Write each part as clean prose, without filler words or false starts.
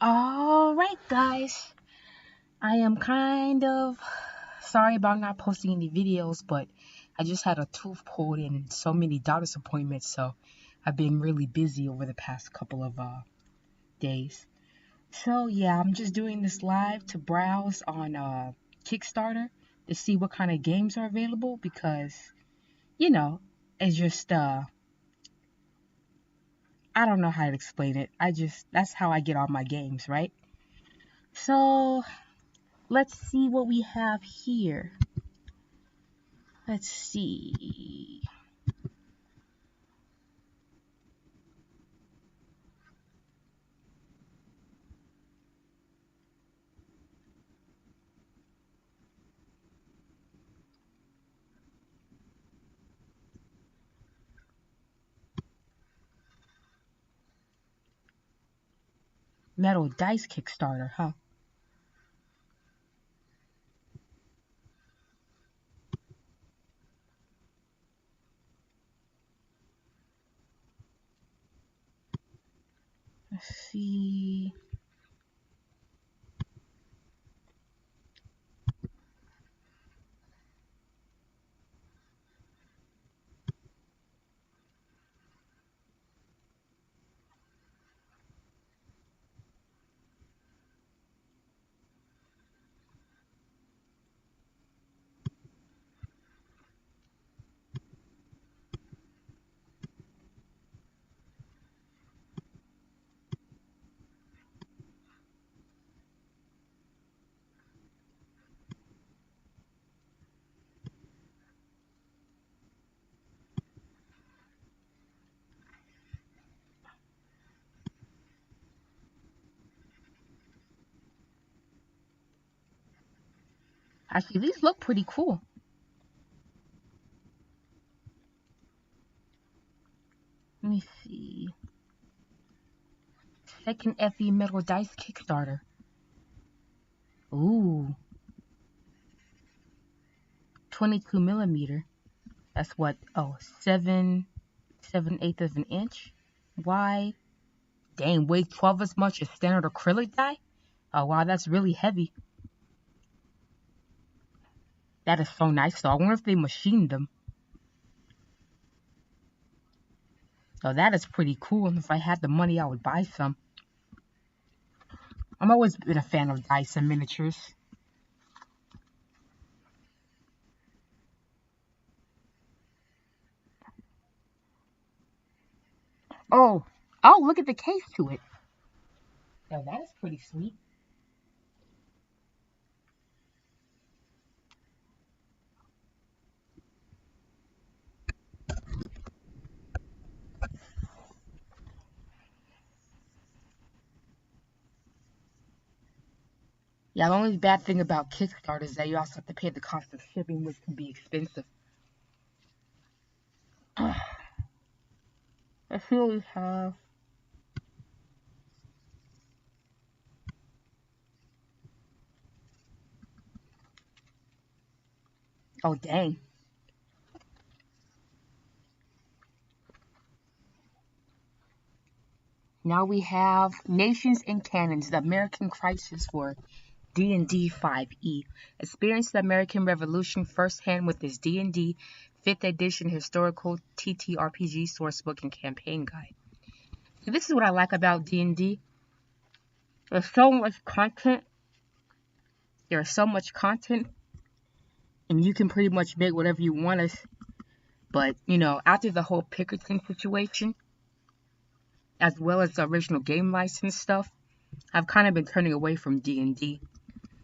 Alright, guys. I am kind of sorry about not posting any videos, but I just had a tooth pulled and so many doctor's appointments, so I've been really busy over the past couple of days. So, yeah, I'm just doing this live to browse on Kickstarter to see what kind of games are available because, you know, it's just, I don't know how to explain it. That's how I get all my games, right? So, let's see what we have here. Let's see. Metal Dice Kickstarter, huh? Let's see. Actually, these look pretty cool. Let me see. Second FE Metal Dice Kickstarter. Ooh. 22 millimeter. That's what? Oh, 7/8 of an inch wide. Dang, weight 12 as much as standard acrylic die? Oh, wow, that's really heavy. That is so nice, though. I wonder if they machined them. Oh, that is pretty cool. And if I had the money, I would buy some. I'm always been a fan of dice and miniatures. Oh, look at the case to it. Now that is pretty sweet. Yeah, the only bad thing about Kickstarter is that you also have to pay the cost of shipping, which can be expensive. Let's see what we have. Oh, dang. Now we have Nations and Cannons, the American Crisis for D&D 5e. Experience the American Revolution firsthand with this D&D 5th edition historical TTRPG sourcebook and campaign guide. So this is what I like about D&D. There's so much content. There's so much content, and you can pretty much make whatever you want to. But, after the whole Pinkerton situation, as well as the original game license stuff, I've kind of been turning away from D&D.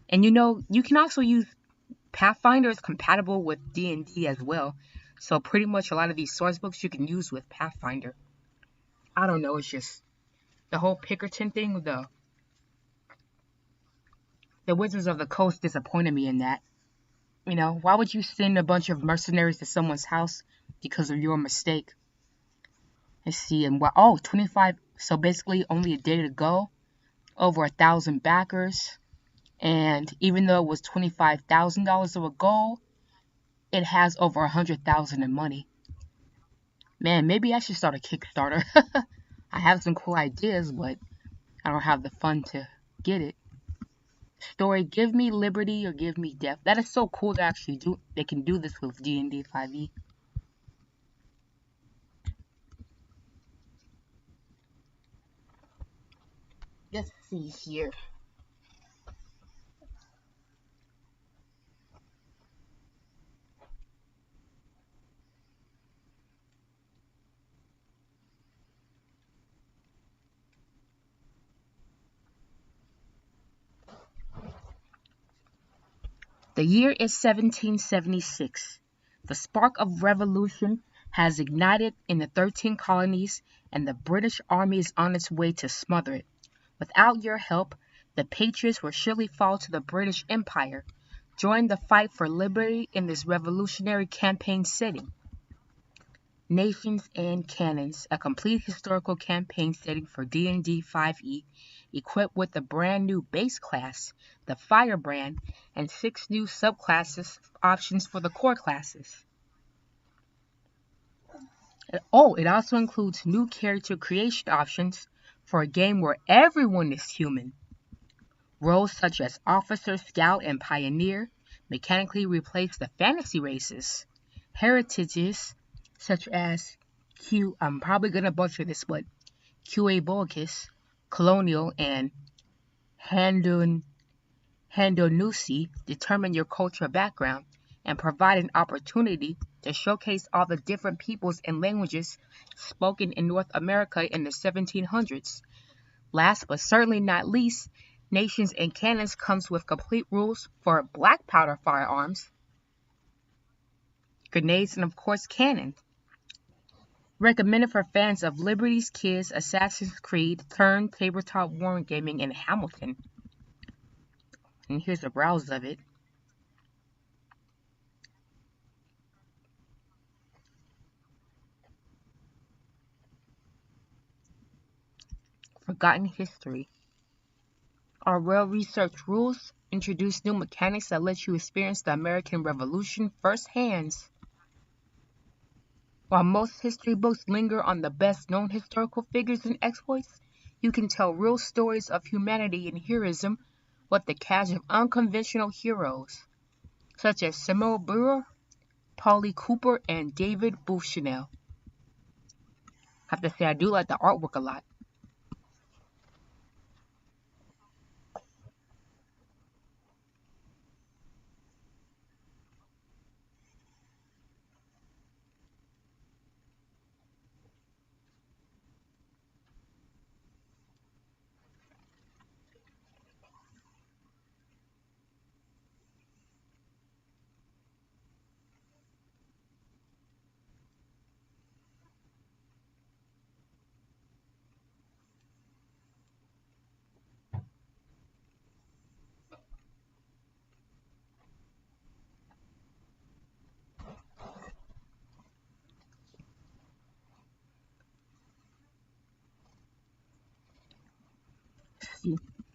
And you can also use Pathfinder is compatible with D&D as well. So pretty much a lot of these source books you can use with Pathfinder. I don't know, it's just the whole Pinkerton thing, the Wizards of the Coast disappointed me in that. Why would you send a bunch of mercenaries to someone's house because of your mistake? Let's see, and 25, so basically only a day to go, over 1,000 backers, and even though it was $25,000 of a goal, it has over 100,000 in money. Man, maybe I should start a Kickstarter. I have some cool ideas, but I don't have the fun to get it. Story, give me liberty or give me death. That is so cool to actually do. They can do this with D&D 5e. Let's see here. The year is 1776. The spark of revolution has ignited in the 13 colonies, and the British army is on its way to smother it. Without your help, the patriots will surely fall to the British Empire. Join the fight for liberty in this revolutionary campaign setting. Nations and Cannons, a complete historical campaign setting for D&D 5e, equipped with a brand new base class, the Firebrand, and 6 new subclasses options for the core classes. Oh, it also includes new character creation options for a game where everyone is human. Roles such as Officer, Scout, and Pioneer mechanically replace the fantasy races. Heritages such as I'm probably going to butcher this, but Quabulcus, Colonial, and Handonusi determine your cultural background and provide an opportunity to showcase all the different peoples and languages spoken in North America in the 1700s. Last but certainly not least, Nations and Cannons comes with complete rules for black powder firearms, grenades, and of course cannons. Recommended for fans of Liberty's Kids, Assassin's Creed, Turn, Tabletop Wargaming, and Hamilton. And here's a browse of it. Forgotten History. Our well-researched rules introduce new mechanics that let you experience the American Revolution firsthand. While most history books linger on the best-known historical figures and exploits, you can tell real stories of humanity and heroism with the cast of unconventional heroes, such as Samuel Brewer, Polly Cooper, and David Bushnell. I have to say, I do like the artwork a lot.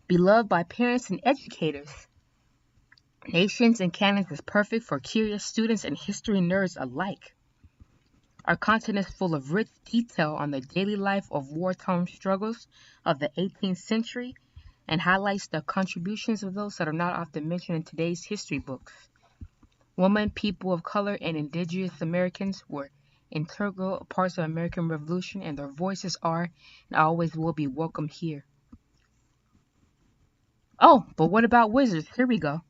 Beloved by parents and educators, Nations and Cannons is perfect for curious students and history nerds alike. Our content is full of rich detail on the daily life of war-torn struggles of the 18th century and highlights the contributions of those that are not often mentioned in today's history books. Women, people of color, and indigenous Americans were integral parts of the American Revolution, and their voices are and always will be welcome here. Oh, but what about wizards? Here we go.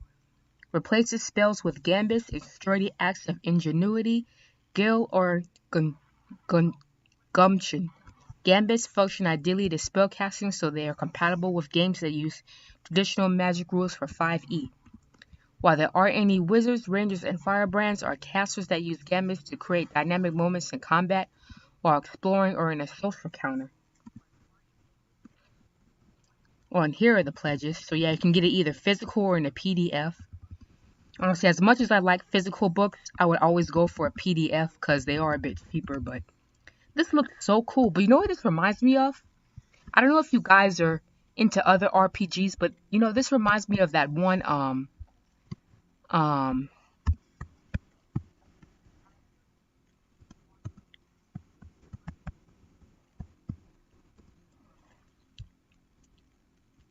Replaces spells with gambits, extraordinary acts of ingenuity, skill, or gumption. Gambits function ideally to spellcasting, so they are compatible with games that use traditional magic rules for 5e. While there aren't any wizards, rangers, and firebrands, are casters that use gambits to create dynamic moments in combat while exploring or in a social counter. Well, and here are the pledges. So yeah, you can get it either physical or in a PDF. Honestly, as much as I like physical books, I would always go for a PDF because they are a bit cheaper, but this looks so cool. But you know what this reminds me of? I don't know if you guys are into other RPGs, but you know, this reminds me of that one um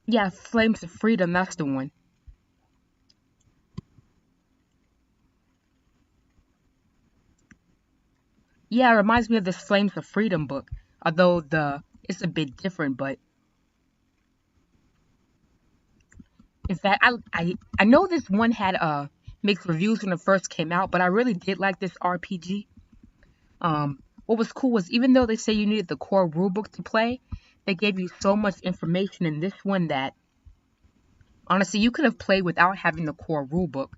Yeah, Flames of Freedom, that's the one. Yeah, it reminds me of this Flames of Freedom book. Although it's a bit different, but in fact, I know this one had mixed reviews when it first came out, but I really did like this RPG. What was cool was even though they say you needed the core rulebook to play, they gave you so much information in this one that honestly you could have played without having the core rulebook.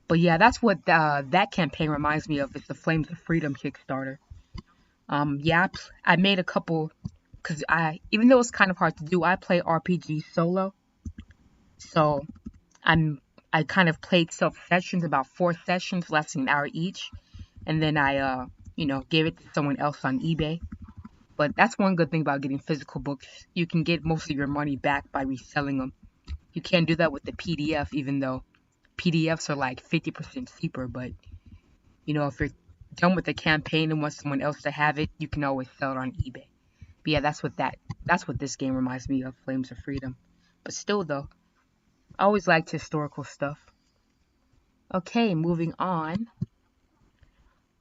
But yeah, that's what that campaign reminds me of. It's the Flames of Freedom Kickstarter. Yeah, I made a couple because even though it's kind of hard to do, I play RPG solo. So I kind of played self sessions, about 4 sessions, lasting an hour each, and then I gave it to someone else on eBay. But that's one good thing about getting physical books. You can get most of your money back by reselling them. You can't do that with the PDF, even though PDFs are like 50% cheaper. But if you're done with the campaign and want someone else to have it, you can always sell it on eBay. But yeah, that's what this game reminds me of, Flames of Freedom. But still though, I always liked historical stuff. Okay, moving on.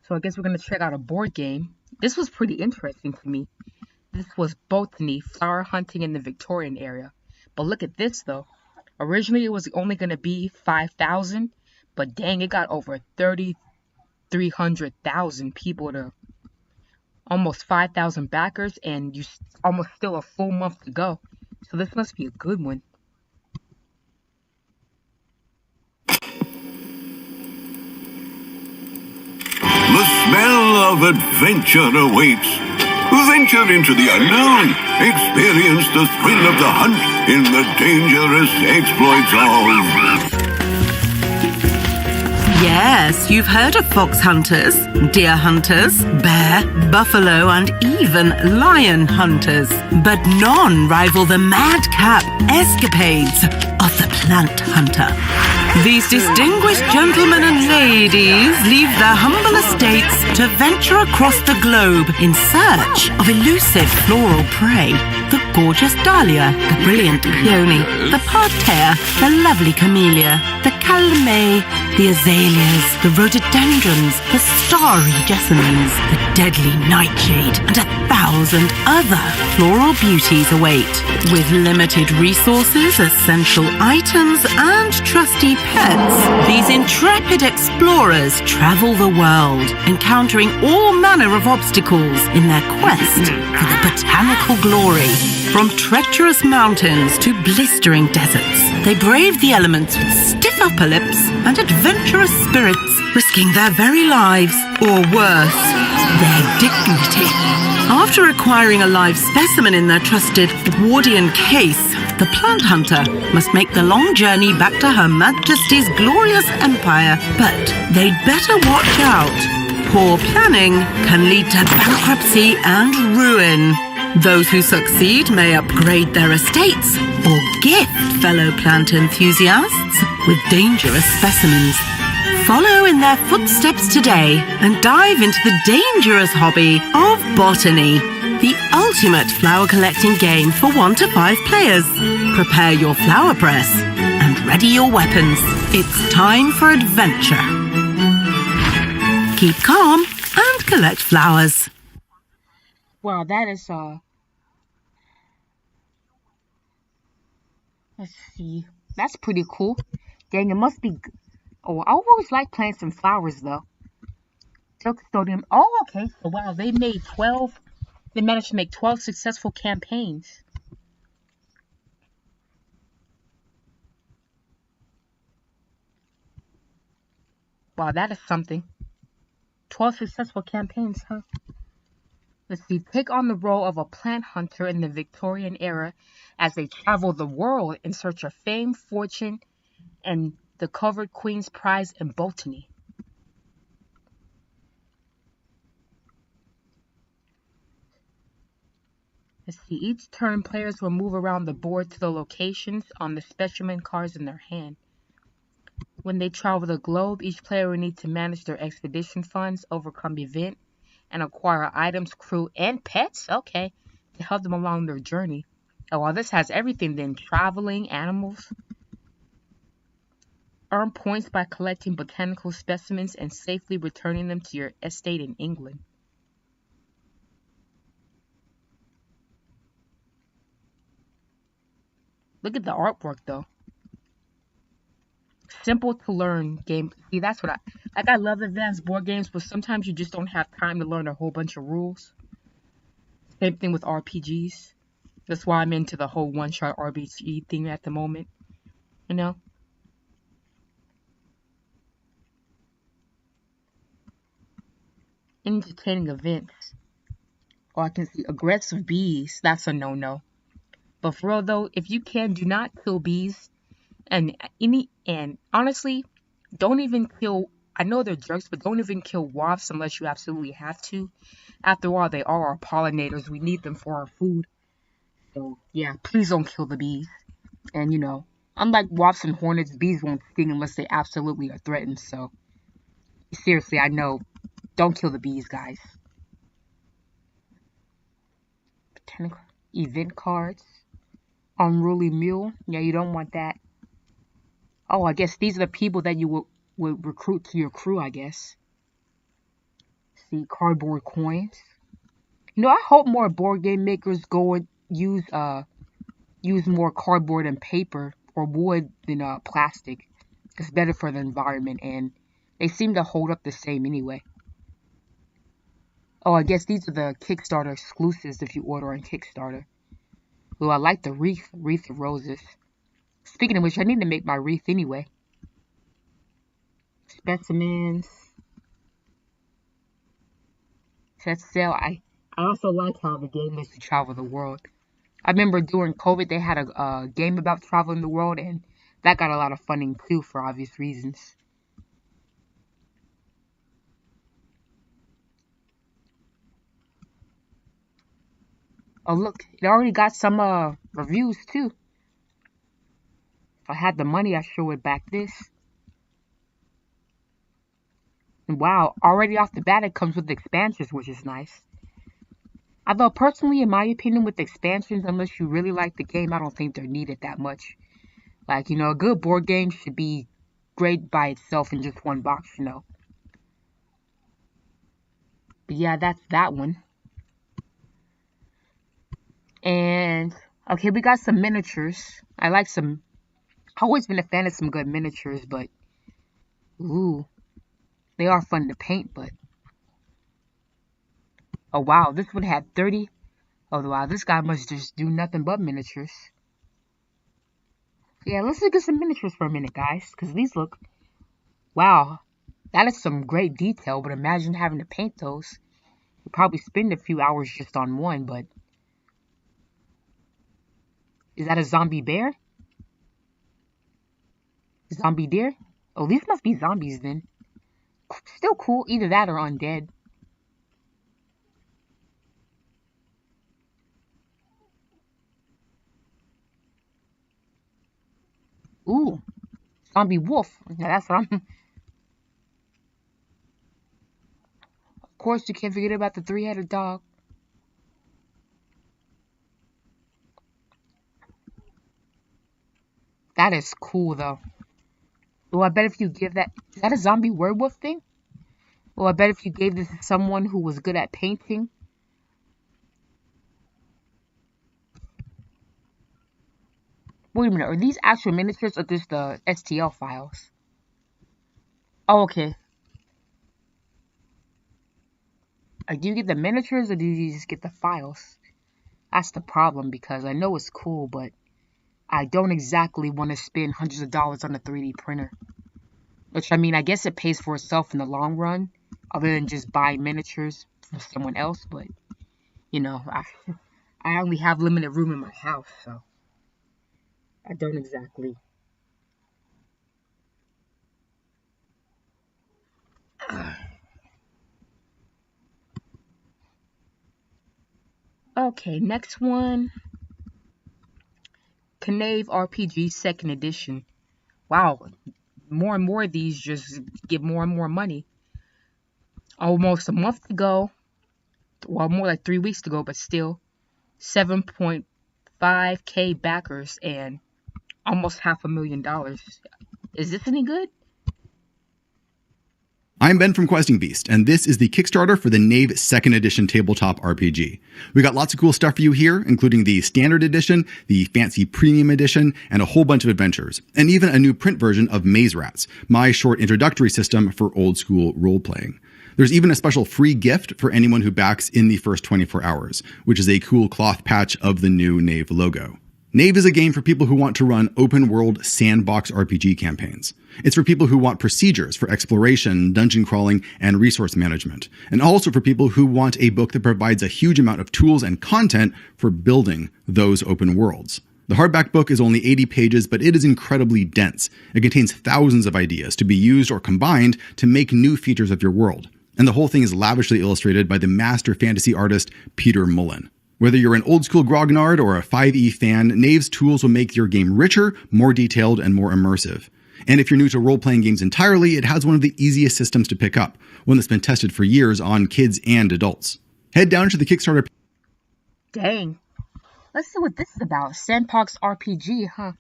So I guess we're gonna check out a board game. This was pretty interesting to me. This was botany, flower hunting in the Victorian era. But look at this though. Originally it was only gonna be 5,000, but dang, it got over 300,000 people to almost 5,000 backers, and you almost still a full month to go. So this must be a good one. The smell of adventure awaits. Venture into the unknown. Experience the thrill of the hunt in the dangerous exploits of... Yes, you've heard of fox hunters, deer hunters, bear, buffalo, and even lion hunters. But none rival the madcap escapades of the plant hunter. These distinguished gentlemen and ladies leave their humble estates to venture across the globe in search of elusive floral prey. The gorgeous dahlia, the brilliant peony, the parterre, the lovely camellia, the calme, the azaleas, the rhododendrons, the starry jessamines, the deadly nightshade, and 1,000 other floral beauties await. With limited resources, essential items, and trusty pets, these intrepid explorers travel the world, encountering all manner of obstacles in their quest for the botanical glory. From treacherous mountains to blistering deserts, they brave the elements with stiff upper lips and adventurous spirits, risking their very lives, or worse, their dignity. After acquiring a live specimen in their trusted Edwardian case, the plant hunter must make the long journey back to Her Majesty's glorious empire. But they'd better watch out. Poor planning can lead to bankruptcy and ruin. Those who succeed may upgrade their estates or gift fellow plant enthusiasts with dangerous specimens. Follow in their footsteps today and dive into the dangerous hobby of botany, the ultimate flower collecting game for 1 to 5 players. Prepare your flower press and ready your weapons. It's time for adventure. Keep calm and collect flowers. Wow, that is let's see. That's pretty cool. Dang, it must be. Oh, I always like playing some flowers though. Custodian. Oh, okay. So wow, they made 12. They managed to make 12 successful campaigns. Wow, that is something. 12 successful campaigns, huh? Let's see. Take on the role of a plant hunter in the Victorian era as they travel the world in search of fame, fortune, and the covered Queen's Prize in botany. Let's see. Each turn, players will move around the board to the locations on the specimen cards in their hand. When they travel the globe, each player will need to manage their expedition funds, overcome event, and acquire items, crew, and pets, okay, to help them along their journey. Oh, well, this has everything then. Traveling, animals. Earn points by collecting botanical specimens and safely returning them to your estate in England. Look at the artwork, though. Simple to learn game. See, that's what I love advanced board games, but sometimes you just don't have time to learn a whole bunch of rules. Same thing with RPGs. That's why I'm into the whole one-shot RPG thing at the moment. You know? Entertaining events. Or I can see aggressive bees. That's a no-no. But for real though, if you can, do not kill bees. And honestly, don't even kill. I know they're jerks, but don't even kill wasps unless you absolutely have to. After all, they are our pollinators. We need them for our food. So yeah, please don't kill the bees. And unlike wasps and hornets, bees won't sting unless they absolutely are threatened. So seriously, I know, don't kill the bees, guys. Botanical event cards. Unruly mule. Yeah, you don't want that. Oh, I guess these are the people that you would recruit to your crew, I guess. See, cardboard coins. I hope more board game makers go and use more cardboard and paper or wood than plastic. It's better for the environment, and they seem to hold up the same anyway. Oh, I guess these are the Kickstarter exclusives if you order on Kickstarter. Oh, I like the wreath of roses. Speaking of which, I need to make my wreath anyway. Specimens. Set sail. I also like how the game lets you travel the world. I remember during COVID they had a game about traveling the world, and that got a lot of funding too for obvious reasons. Oh look, it already got some reviews too. If I had the money, I sure would back this. And wow, already off the bat it comes with expansions, which is nice. Although personally, in my opinion, with expansions, unless you really like the game, I don't think they're needed that much. Like, a good board game should be great by itself in just one box, But yeah, that's that one. And, okay, we got some miniatures. I've always been a fan of some good miniatures, but, ooh, they are fun to paint, but, oh wow, this one had 30. Oh wow, this guy must just do nothing but miniatures. Yeah, let's look at some miniatures for a minute, guys, because these look, wow, that is some great detail, but imagine having to paint those. You'd probably spend a few hours just on one, but is that a zombie bear? Zombie deer? Oh, these must be zombies then. Still cool, either that or undead. Ooh, zombie wolf. Yeah, that's what I'm... Of course, you can't forget about the three-headed dog. That is cool, though. Oh, I bet if you give that... Is that a zombie werewolf thing? Well, I bet if you gave this to someone who was good at painting... Wait a minute, are these actual miniatures or just the STL files? Oh, okay. Do you get the miniatures or do you just get the files? That's the problem, because I know it's cool, but I don't exactly want to spend hundreds of dollars on a 3D printer. Which, I mean, I guess it pays for itself in the long run, other than just buying miniatures from someone else, but, I only have limited room in my house, so I don't exactly. Okay, next one. Knave RPG 2nd Edition. Wow, more and more of these just get more and more money. Almost a month to go. Well, more like 3 weeks to go, but still. 7.5 5K backers and almost $500,000. Is this any good? I'm Ben from Questing Beast, and this is the Kickstarter for the Knave 2nd Edition Tabletop RPG. We got lots of cool stuff for you here, including the Standard Edition, the Fancy Premium Edition, and a whole bunch of adventures, and even a new print version of Maze Rats, my short introductory system for old school role-playing. There's even a special free gift for anyone who backs in the first 24 hours, which is a cool cloth patch of the new Knave logo. Knave is a game for people who want to run open-world sandbox RPG campaigns. It's for people who want procedures for exploration, dungeon crawling, and resource management, and also for people who want a book that provides a huge amount of tools and content for building those open worlds. The hardback book is only 80 pages, but it is incredibly dense. It contains thousands of ideas to be used or combined to make new features of your world. And the whole thing is lavishly illustrated by the master fantasy artist Peter Mullen. Whether you're an old-school grognard or a 5e fan, Knave's tools will make your game richer, more detailed, and more immersive. And if you're new to role-playing games entirely, it has one of the easiest systems to pick up, one that's been tested for years on kids and adults. Head down to the Kickstarter. Dang. Let's see what this is about. Sandbox RPG, huh?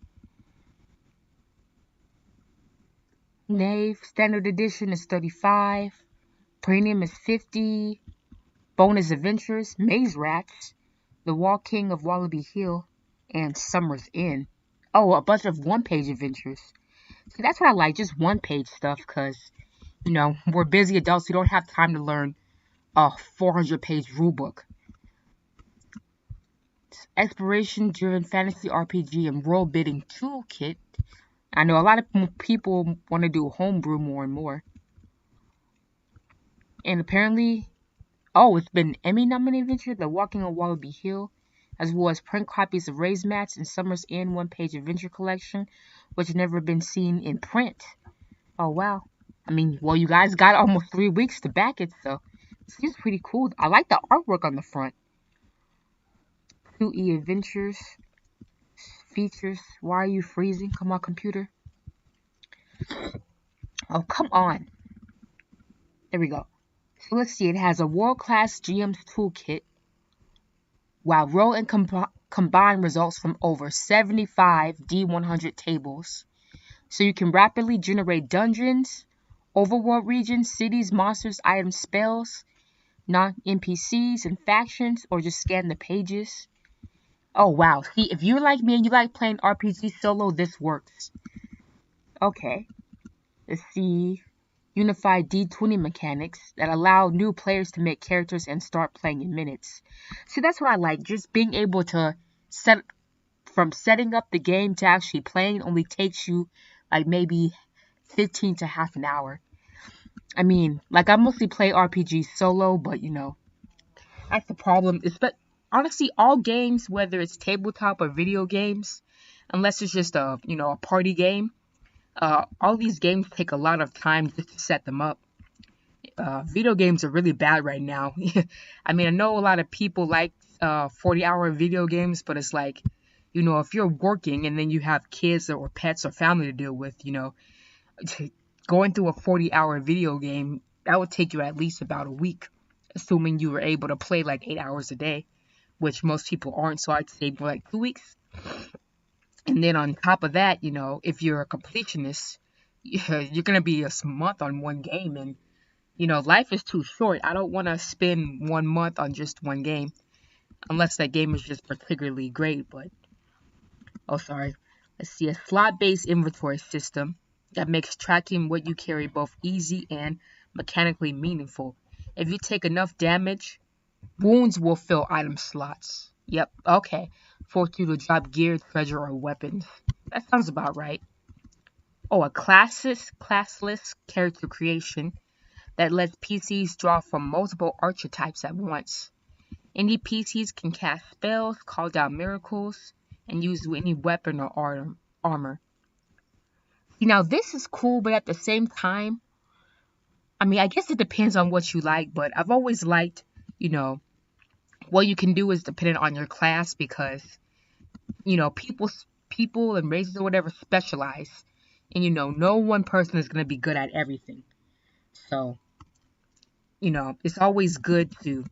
Knave, Standard Edition is $35. Premium is $50. Bonus Adventures, Maze Rats, The Walking of Wallaby Hill, and Summer's Inn. Oh, a bunch of one-page adventures. See, that's what I like, just one-page stuff, because, we're busy adults. We don't have time to learn a 400-page rulebook. Exploration-driven fantasy RPG and world-building toolkit. I know a lot of people want to do homebrew more and more. And apparently, it's been Emmy-nominated adventure, The Walking on Wallaby Hill, as well as print copies of Raise Mats and Summer's Inn one-page adventure collection, which have never been seen in print. Oh, wow. You guys got almost 3 weeks to back it, so it seems pretty cool. I like the artwork on the front. 2E Adventures. Features. Why are you freezing? Come on, computer. Oh, come on. There we go. So let's see. It has a world-class GM's toolkit. Wow, roll and combine results from over 75 D100 tables. So you can rapidly generate dungeons, overworld regions, cities, monsters, items, spells, non-NPCs, and factions, or just scan the pages. Oh, wow. See, if you're like me and you like playing RPG solo, this works. Okay. Let's see. Unified D20 mechanics that allow new players to make characters and start playing in minutes. See, that's what I like. Just being able to setting up the game to actually playing only takes you like maybe 15 to half an hour. I mostly play RPG solo, but that's the problem. But honestly, all games, whether it's tabletop or video games, unless it's just a party game, all these games take a lot of time just to set them up. Video games are really bad right now. I know a lot of people like 40-hour video games, but it's like, if you're working and then you have kids or pets or family to deal with, going through a 40-hour video game, that would take you at least about a week, assuming you were able to play like 8 hours a day, which most people aren't, so I'd say more like 2 weeks. And then on top of that, if you're a completionist, you're going to be a month on one game. And, life is too short. I don't want to spend 1 month on just one game. Unless that game is just particularly great. But, let's see. A slot-based inventory system that makes tracking what you carry both easy and mechanically meaningful. If you take enough damage, wounds will fill item slots. Yep, okay. Force you to drop gear, treasure, or weapons. That sounds about right. Oh, a classless character creation that lets PCs draw from multiple archetypes at once. Any PCs can cast spells, call down miracles, and use any weapon or armor. Now, this is cool, but at the same time, I guess it depends on what you like, but I've always liked, what you can do is dependent on your class because, people and races or whatever specialize. And, no one person is going to be good at everything. So, it's always good to,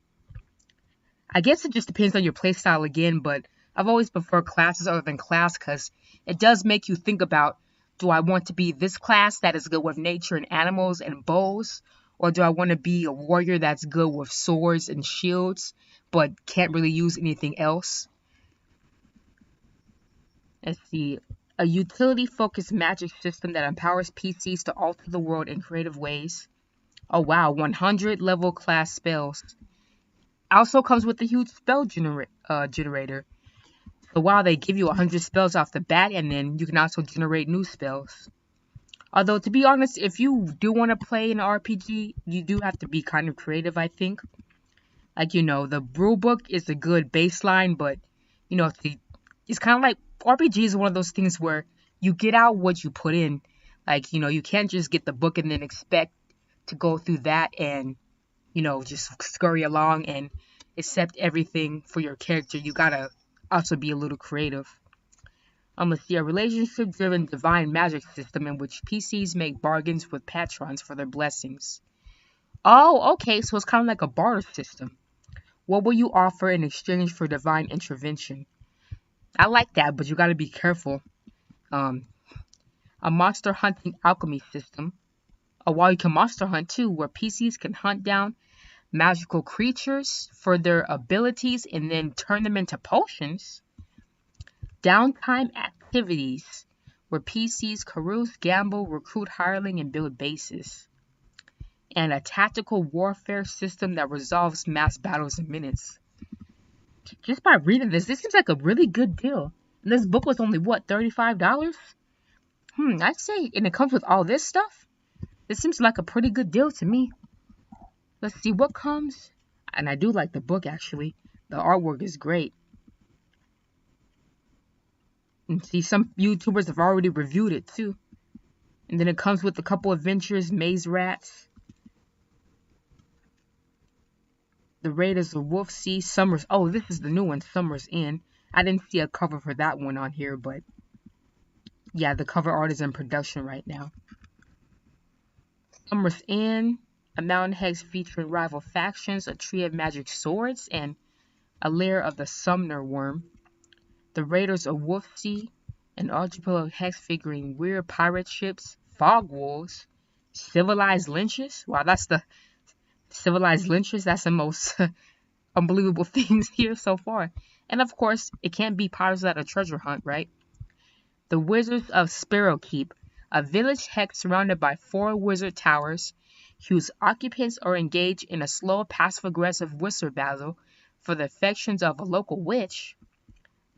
I guess it just depends on your playstyle again, but I've always preferred classes other than class because it does make you think about, do I want to be this class that is good with nature and animals and bows? Or do I want to be a warrior that's good with swords and shields, but can't really use anything else? Let's see. A utility-focused magic system that empowers PCs to alter the world in creative ways. Oh wow, 100 level class spells. Also comes with a huge spell generator. So while they give you 100 spells off the bat, and then you can also generate new spells. Although, to be honest, if you do want to play an RPG, you do have to be kind of creative, I think. Like, the rule book is a good baseline, but, it's kind of like RPG is one of those things where you get out what you put in. Like, you can't just get the book and then expect to go through that and, just scurry along and accept everything for your character. You gotta also be a little creative. Let's see, a relationship-driven divine magic system in which PCs make bargains with patrons for their blessings. Oh, okay, so it's kind of like a barter system. What will you offer in exchange for divine intervention? I like that, but you gotta be careful. A monster hunting alchemy system. While you can monster hunt too, where PCs can hunt down magical creatures for their abilities and then turn them into potions. Downtime activities, where PCs carouse, gamble, recruit hireling, and build bases. And a tactical warfare system that resolves mass battles in minutes. Just by reading this seems like a really good deal. And this book was only, what, $35? I'd say, and it comes with all this stuff? This seems like a pretty good deal to me. Let's see what comes. And I do like the book, actually. The artwork is great. And see, some YouTubers have already reviewed it, too. And then it comes with a couple adventures, Maze Rats, The Raiders of Wolfsea, Summers. Oh, this is the new one, Summer's Inn. I didn't see a cover for that one on here, but yeah, the cover art is in production right now. Summer's Inn, a mountain hex featuring rival factions, a tree of magic swords, and a lair of the Sumner worm. The Raiders of Wolfsea, an archipelago hex figuring weird pirate ships, fog wolves, civilized lynches. Wow, that's the civilized lynches. That's the most unbelievable things here so far. And of course, it can't be pirates without a treasure hunt, right? The Wizards of Sparrowkeep, a village hex surrounded by 4 wizard towers, whose occupants are engaged in a slow, passive-aggressive wizard battle for the affections of a local witch.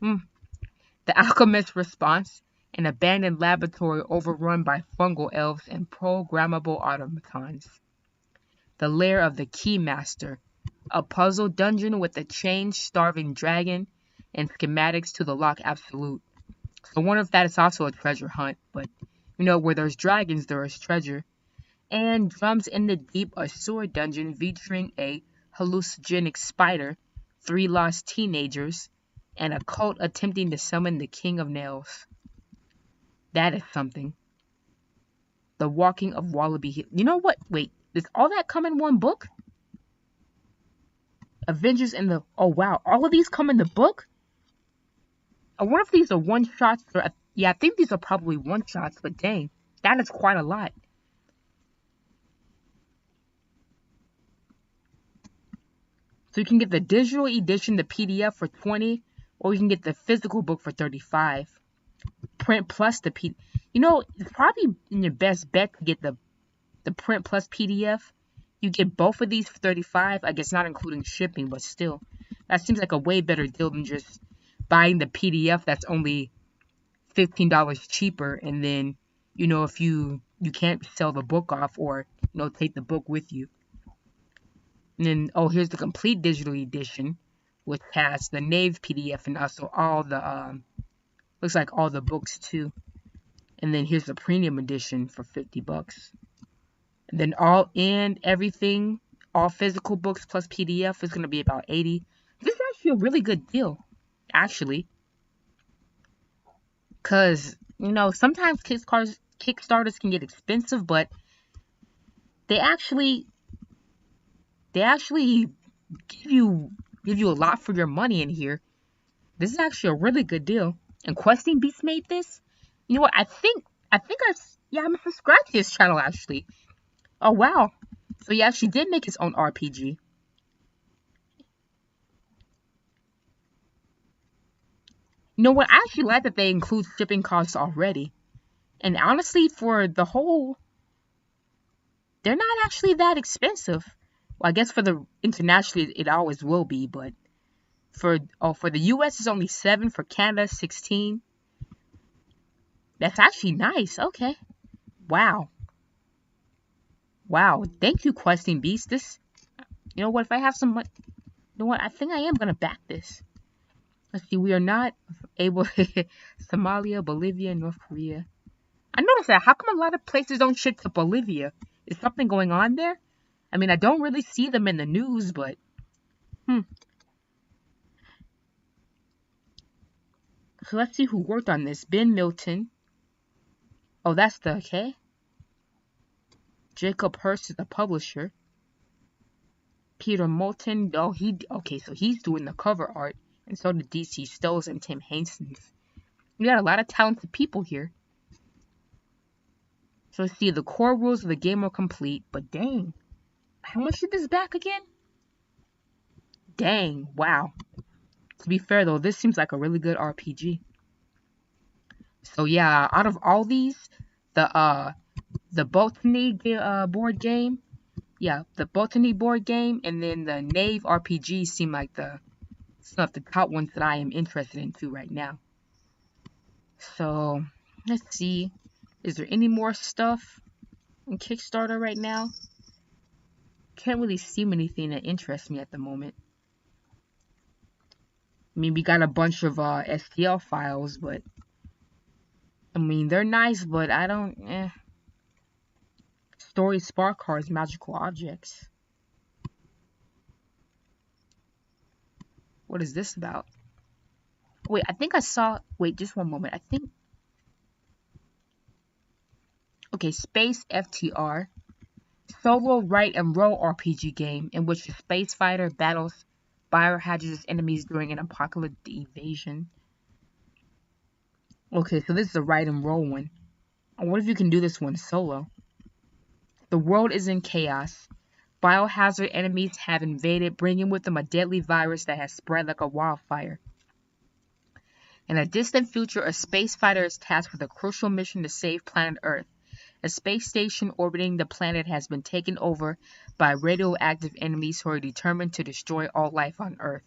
The Alchemist's Response, an abandoned laboratory overrun by fungal elves and programmable automatons. The Lair of the Keymaster, a puzzle dungeon with a chained, starving dragon and schematics to the lock absolute. So I wonder if that is also a treasure hunt, but where there's dragons, there is treasure. And Drums in the Deep, a sewer dungeon featuring a hallucinogenic spider, 3 lost teenagers, and a cult attempting to summon the King of Nails. That is something. The Walking of Wallaby Hill. You know what? Wait, does all that come in one book? Avengers in the... Oh, wow. All of these come in the book? I wonder if these are one-shots. Yeah, I think these are probably one-shots, but dang. That is quite a lot. So you can get the digital edition, the PDF, for $20, or you can get the physical book for $35. Print plus the PDF. It's probably in your best bet to get the print plus PDF. You get both of these for $35. I guess not including shipping, but still. That seems like a way better deal than just buying the PDF that's only $15 cheaper. And then, if you can't sell the book off or, take the book with you. And then, here's the complete digital edition, which has the Knave PDF and also all the, looks like all the books too. And then here's the premium edition for $50. And then everything, all physical books plus PDF is going to be about $80. This is actually a really good deal, actually. Because, sometimes Kickstarters can get expensive, but they actually give you a lot for your money in here. This is actually a really good deal. And Questing Beast made this? You know what? I I'm subscribed to his channel, actually. Oh, wow. So he actually did make his own RPG. You know what? I actually like that they include shipping costs already. And honestly, for the whole, they're not actually that expensive. Well, I guess for the internationally, it always will be, but for the US, it's only $7. For Canada, $16. That's actually nice. Okay. Wow. Wow. Thank you, Questing Beast. This, you know what? If I have some money, you know what? I think I am gonna back this. Let's see. We are not able. Somalia, Bolivia, North Korea. I noticed that. How come a lot of places don't ship to Bolivia? Is something going on there? I mean, I don't really see them in the news, but So let's see who worked on this. Ben Milton. Oh, that's the okay. Jacob Hurst is the publisher. Peter Moulton. Oh, so he's doing the cover art, and so did DC Stolz and Tim Hastings. We got a lot of talented people here. So let's see, the core rules of the game are complete, but dang, how much did this back again? Dang, wow. To be fair though, this seems like a really good RPG. So yeah, out of all these, the Botany board game, the Botany board game, and then the Knave RPG seem like the top ones that I am interested in too right now. So let's see, is there any more stuff on Kickstarter right now? Can't really see anything that interests me at the moment. I mean, we got a bunch of STL files, but I mean, they're nice, but I don't, Story spark cards, magical objects. What is this about? Wait, I think I saw, wait, just one moment. I think, okay, Space FTR. Solo write and roll RPG game in which the space fighter battles biohazardous enemies during an apocalyptic invasion. Okay, so this is a write and roll one. I wonder if you can do this one solo. The world is in chaos. Biohazard enemies have invaded, bringing with them a deadly virus that has spread like a wildfire. In a distant future, a space fighter is tasked with a crucial mission to save planet Earth. A space station orbiting the planet has been taken over by radioactive enemies who are determined to destroy all life on Earth.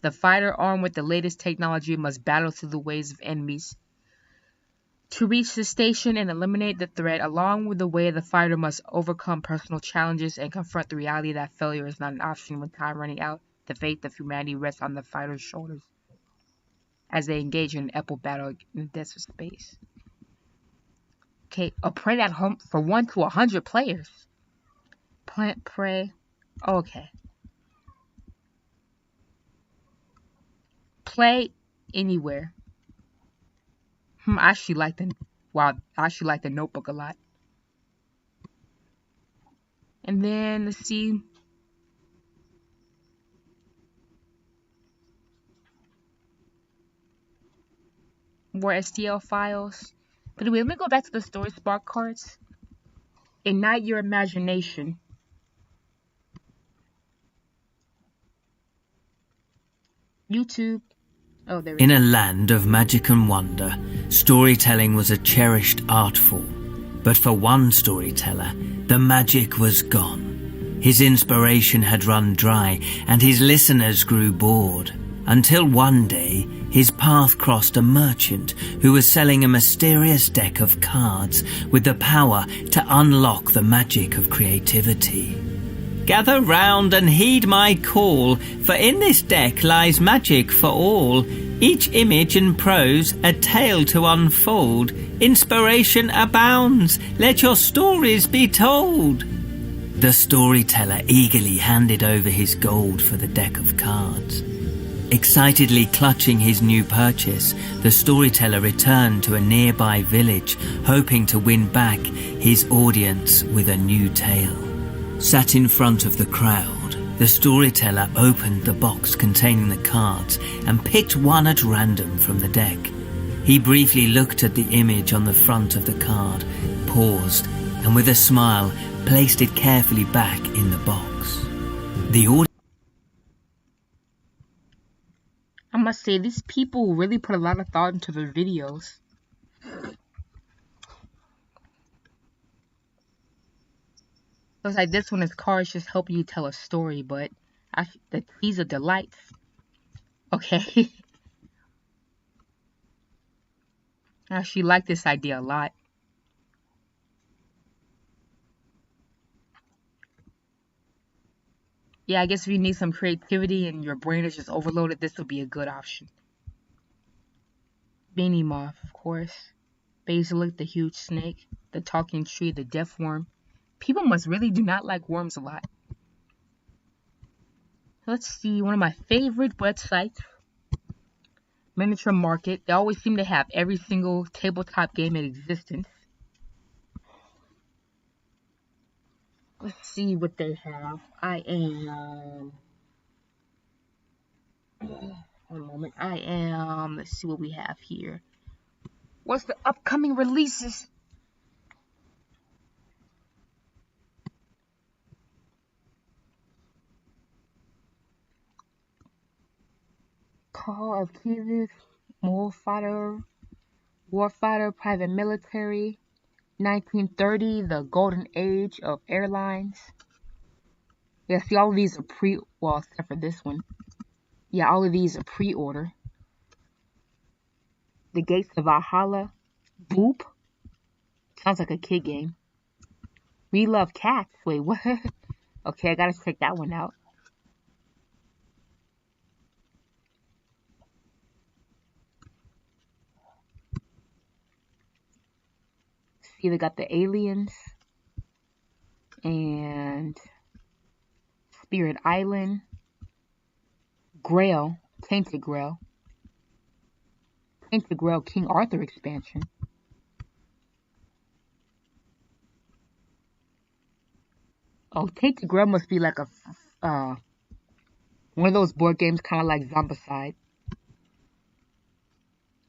The fighter, armed with the latest technology, must battle through the waves of enemies. To reach the station and eliminate the threat, along with the way, the fighter must overcome personal challenges and confront the reality that failure is not an option when time running out. The fate of humanity rests on the fighter's shoulders as they engage in an epic battle in the depths of space. Okay, a print at home for 1 to 100 players. Plant, prey. Okay. Play anywhere. I actually like the Notebook a lot. And then let's see. More STL files. But anyway, let me go back to the story spark cards. Ignite your imagination. YouTube. Oh, there we go. In a land of magic and wonder, storytelling was a cherished art form. But for one storyteller, the magic was gone. His inspiration had run dry, and his listeners grew bored. Until one day, his path crossed a merchant who was selling a mysterious deck of cards with the power to unlock the magic of creativity. Gather round and heed my call, for in this deck lies magic for all. Each image and prose a tale to unfold. Inspiration abounds, let your stories be told. The storyteller eagerly handed over his gold for the deck of cards. Excitedly clutching his new purchase, the storyteller returned to a nearby village, hoping to win back his audience with a new tale. Sat in front of the crowd, The storyteller opened the box containing the cards and picked one at random from the deck. He briefly looked at the image on the front of the card, paused, and with a smile, placed it carefully back in the box. I must say, these people really put a lot of thought into their videos. Looks like this one is cards just helping you tell a story, but the teas are delights. Okay. I actually like this idea a lot. Yeah, I guess if you need some creativity and your brain is just overloaded, this would be a good option. Beanie Moth, of course. Basilic, the huge snake. The talking tree, the death worm. People must really do not like worms a lot. Let's see, one of my favorite websites. Miniature Market. They always seem to have every single tabletop game in existence. Let's see what they have. One moment. Let's see what we have here. What's the upcoming releases? Call of Kiev, Warfighter, Private Military, 1930, the Golden Age of Airlines. Yeah, see, all of these are well, except for this one. Yeah, all of these are pre-order. The Gates of Valhalla, Boop. Sounds like a kid game. We Love Cats. Wait, what? Okay, I gotta check that one out. See, they got the Aliens and Spirit Island, Grail, Tainted Grail, King Arthur expansion. Oh, Tainted Grail must be like a one of those board games, kind of like Zombicide.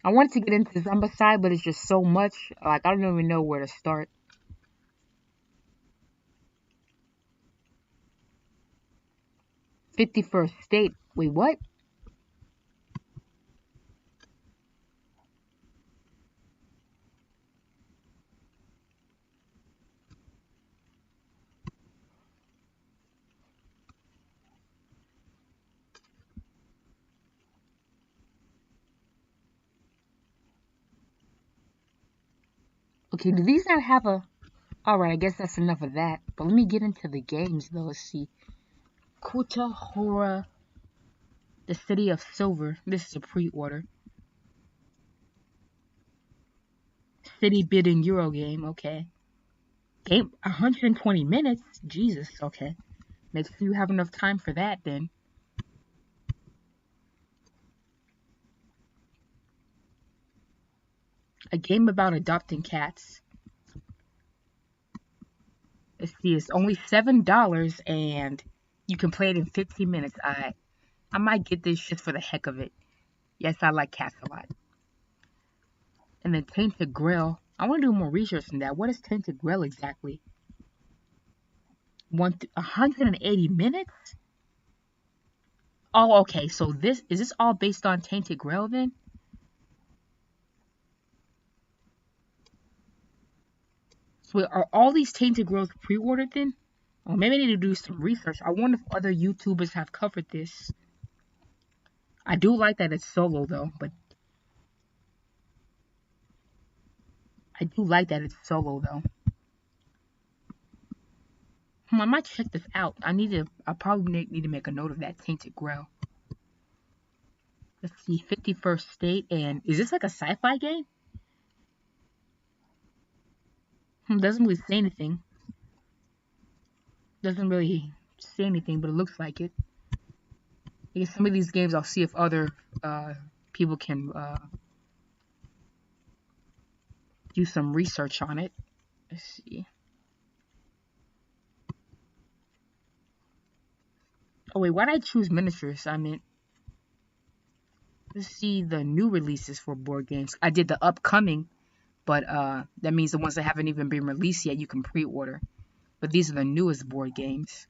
I wanted to get into Zombicide, but it's just so much. Like, I don't even know where to start. "51st State." Wait, what? Okay, do these not have a... Alright, I guess that's enough of that. But let me get into the games, though. Let's see. Kuta Hora, the City of Silver. This is a pre-order. City Bidding Euro game, okay. Game 120 minutes? Jesus, okay. Make sure you have enough time for that, then. A game about adopting cats. Let's see, it's only $7 and you can play it in 15 minutes. I might get this just for the heck of it. Yes, I like cats a lot. And then Tainted Grail. I want to do more research on that. What is Tainted Grail exactly? 180 minutes? Oh, okay. So is this all based on Tainted Grail then? So are all these Tainted Grails pre-ordered then? Or maybe I need to do some research. I wonder if other YouTubers have covered this. I do like that it's solo though, but I might check this out. I probably need to make a note of that Tainted Grail. Let's see, 51st State, and is this like a sci-fi game? Doesn't really say anything. Doesn't really say anything, but it looks like it. I guess some of these games I'll see if other people can do some research on it. Let's see. Oh wait, why did I choose miniatures? I meant, let's see the new releases for board games. I did the upcoming, but that means the ones that haven't even been released yet you can pre-order. But these are the newest board games.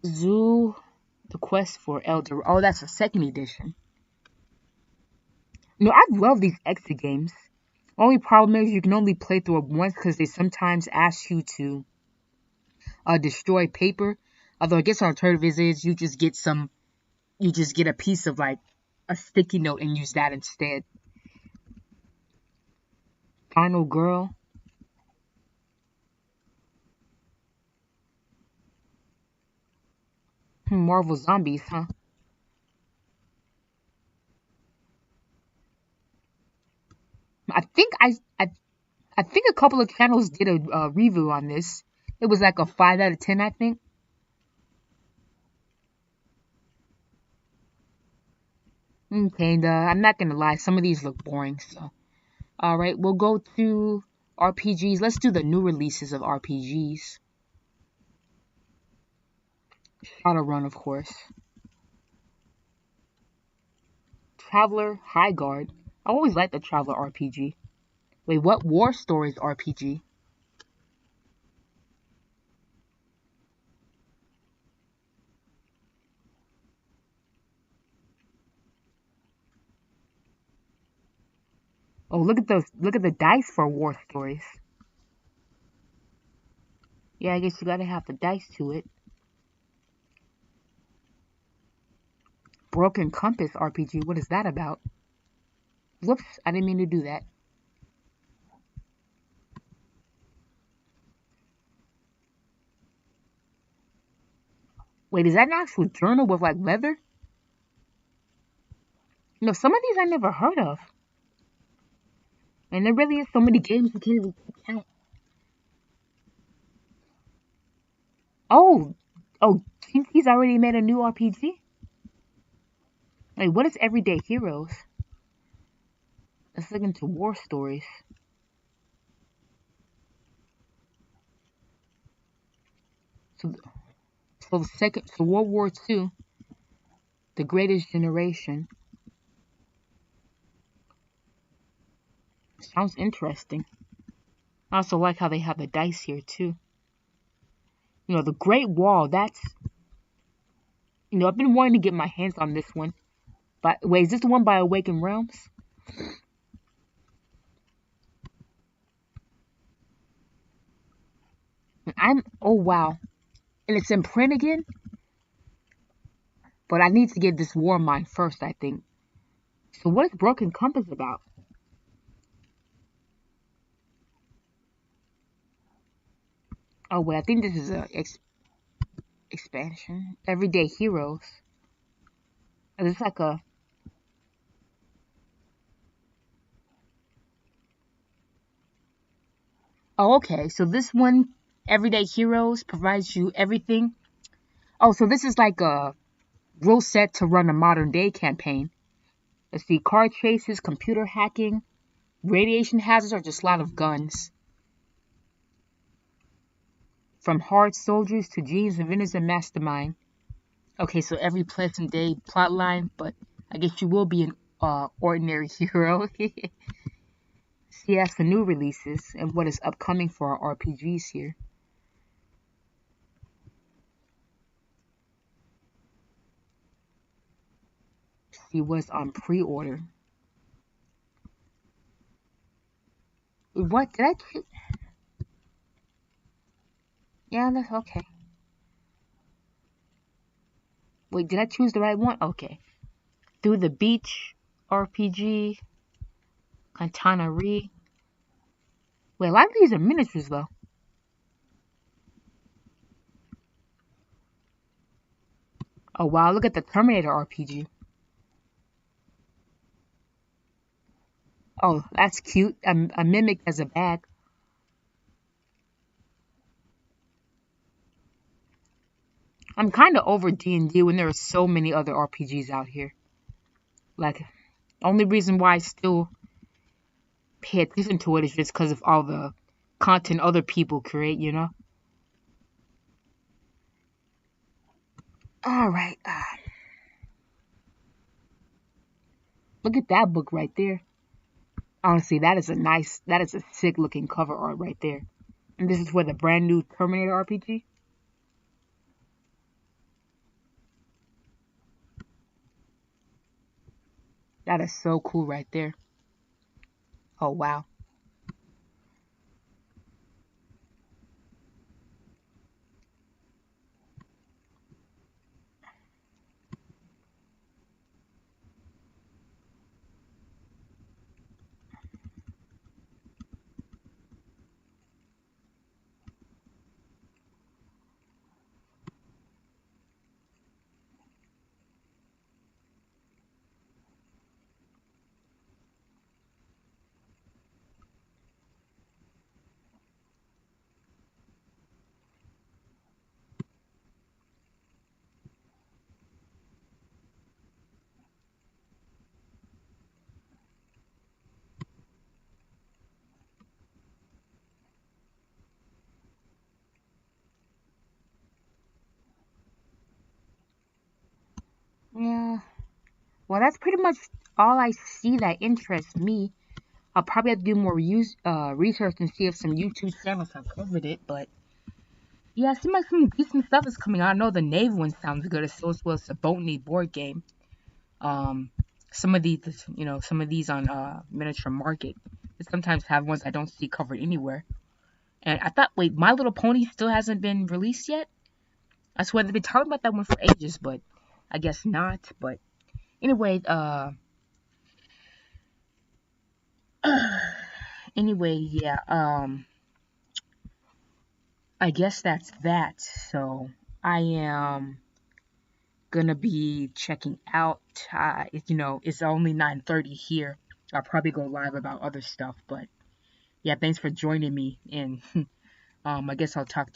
Zoo, The Quest for Elder. Oh, that's a second edition. No, I love these exit games. Only problem is you can only play through it once because they sometimes ask you to destroy paper. Although I guess an alternative is you just get a piece of like a sticky note and use that instead. Final Girl. Marvel Zombies, huh? I think I think a couple of channels did a review on this. It was like a 5 out of 10, I think. Okay, and I'm not gonna lie, some of these look boring. So, all right, we'll go to RPGs. Let's do the new releases of RPGs. Shadowrun, of course. Traveler Highguard. I always liked the Traveler RPG. Wait, what? War Stories RPG? Oh, look at those! Look at the dice for War Stories. Yeah, I guess you gotta have the dice to it. Broken Compass RPG. What is that about? Whoops! I didn't mean to do that. Wait, is that an actual journal with like leather? You know, some of these I never heard of. And there really is so many games you can't even count. Oh, Kinky's already made a new RPG? Wait, what is Everyday Heroes? Let's look into War Stories. So World War II, The Greatest Generation. Sounds interesting. I also like how they have the dice here too. You know, the Great Wall, that's... You know, I've been wanting to get my hands on this one. But wait, is this the one by Awakened Realms? Oh wow. And it's in print again? But I need to get this War Mine first, I think. So what is Broken Compass about? Oh wait, I think this is a expansion. Everyday Heroes. It's like a... Oh, okay. So this one, Everyday Heroes, provides you everything. Oh, so this is like a rule set to run a modern day campaign. Let's see, car chases, computer hacking, radiation hazards, or just a lot of guns. From hard soldiers to genius inventors and mastermind. Okay, so every present day plotline, but I guess you will be an ordinary hero. See, that's the new releases and what is upcoming for our RPGs here. See what's on pre-order. What did I choose? Yeah, that's okay. Wait, did I choose the right one? Okay. Through the Beach RPG. Katana Re. Wait, a lot of these are miniatures though. Oh wow, look at the Terminator RPG. Oh, that's cute. A mimic as a bag. I'm kind of over D&D when there are so many other RPGs out here. Like, only reason why I still pay attention to it is just because of all the content other people create, you know? All right. Look at that book right there. Honestly, that is a sick looking cover art right there. And this is for the brand new Terminator RPG. That is so cool right there. Oh, wow. Yeah. Well, that's pretty much all I see that interests me. I'll probably have to do more research and see if some YouTube channels have covered it. But yeah, it seems like some decent stuff is coming out. I know the Nave one sounds good, as well as the Botany board game. Some of these on Miniature Market. They sometimes have ones I don't see covered anywhere. And I thought, wait, My Little Pony still hasn't been released yet? I swear they've been talking about that one for ages, but I guess not. But anyway, yeah, I guess that's that. So I am gonna be checking out. It's only 9:30 here. I'll probably go live about other stuff, but yeah, thanks for joining me, and I guess I'll talk to